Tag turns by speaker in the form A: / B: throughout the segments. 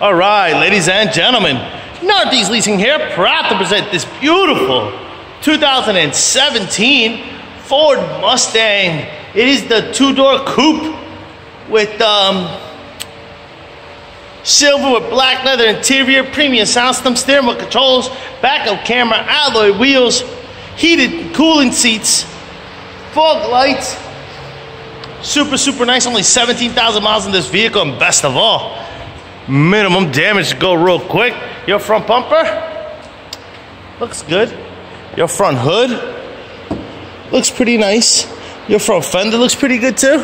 A: All right, ladies and gentlemen, Northeast Leasing here, proud to present this beautiful 2017 Ford Mustang. It is the two-door coupe with silver with black leather interior, premium sound system, steering wheel controls, backup camera, alloy wheels, heated cooling seats, fog lights. Super nice. Only 17,000 miles in this vehicle, and best of all, minimum damage to go real quick. Your front bumper looks good. Your front hood looks pretty nice. Your front fender looks pretty good too.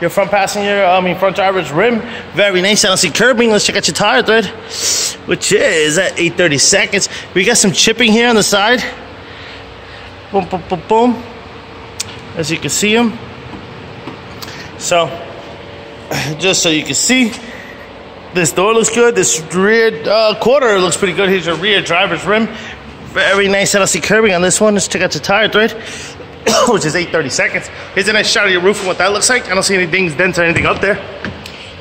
A: Your front front driver's rim, very nice. I don't see curbing. Let's check out your tire tread, which is at 8/32. We got some chipping here on the side. Boom. As you can see them. So, just so you can see, this door looks good. This rear quarter looks pretty good. Here's your rear driver's rim. Very nice. I don't see curbing on this one. Let's check out your tire tread, which is 8/32. Here's a nice shot of your roof and what that looks like. I don't see any dings, dents, or anything up there.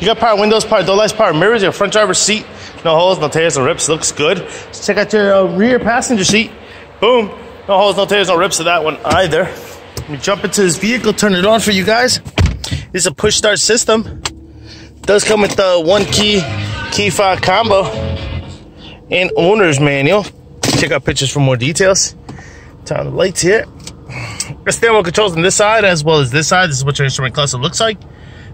A: You got power windows, power door lights, power mirrors. Your front driver's seat, no holes, no tears, no rips. Looks good. Let's check out your rear passenger seat. Boom. No holes, no tears, no rips to that one either. Let me jump into this vehicle, turn it on for you guys. This is a push start system. Does come with the one key fob combo and owner's manual. Check out pictures for more details. Turn on the lights here. The steering wheel controls on this side as well as this side. This is what your instrument cluster looks like.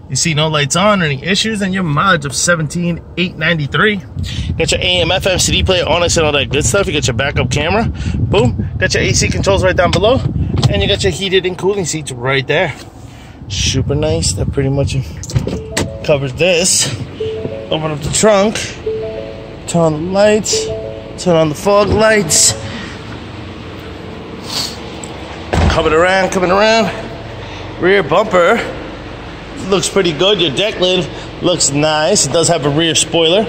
A: You see no lights on or any issues, and your mileage of 17,893. Got your AM, FM, CD player, on and all that good stuff. You got your backup camera. Boom. Got your AC controls right down below, and you got your heated and cooling seats right there. Super nice. That pretty much covers this. Open up the trunk. Turn on the lights. Turn on the fog lights. Coming around. Rear bumper looks pretty good. Your deck lid looks nice. It does have a rear spoiler.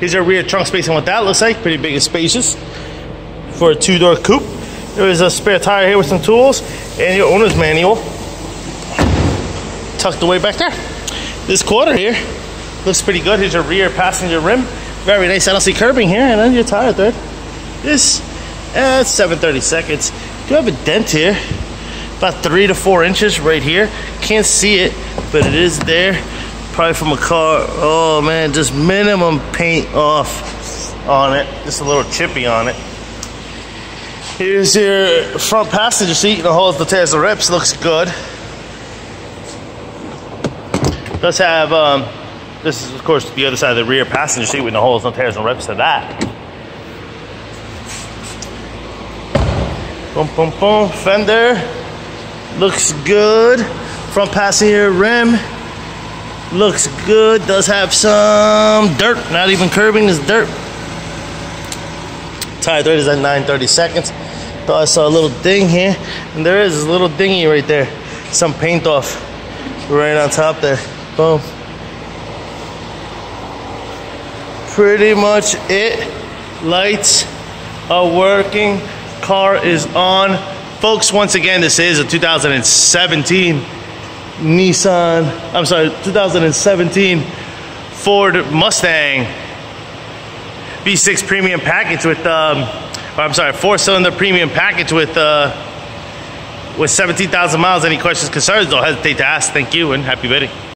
A: Here's your rear trunk space and what that looks like. Pretty big and spacious for a two-door coupe. There is a spare tire here with some tools and your owner's manual tucked away back there. This quarter here looks pretty good. Here's your rear passenger rim. Very nice. I don't see curbing here. And then your tire tread. This at 7/32. Do have a dent here, about 3 to 4 inches right here. Can't see it, but it is there. Probably from a car. Oh man, just minimum paint off on it. Just a little chippy on it. Here's your front passenger seat. No holes, no tears, no rips. Looks good. Does have, this is of course the other side of the rear passenger seat with no holes, no tears, no rips to that. Boom. Fender looks good. Front passenger rim looks good. Does have some dirt, not even curbing, is dirt. Tire tread is at 9/32. Thought I saw a little ding here, and there is a little dingy right there. Some paint off right on top there. Boom. Pretty much it. Lights are working. Car is on. Folks, once again, this is a 2017 2017 Ford Mustang V6 premium package with, 4-cylinder premium package with 17,000 miles. Any questions, concerns, don't hesitate to ask. Thank you and happy bidding.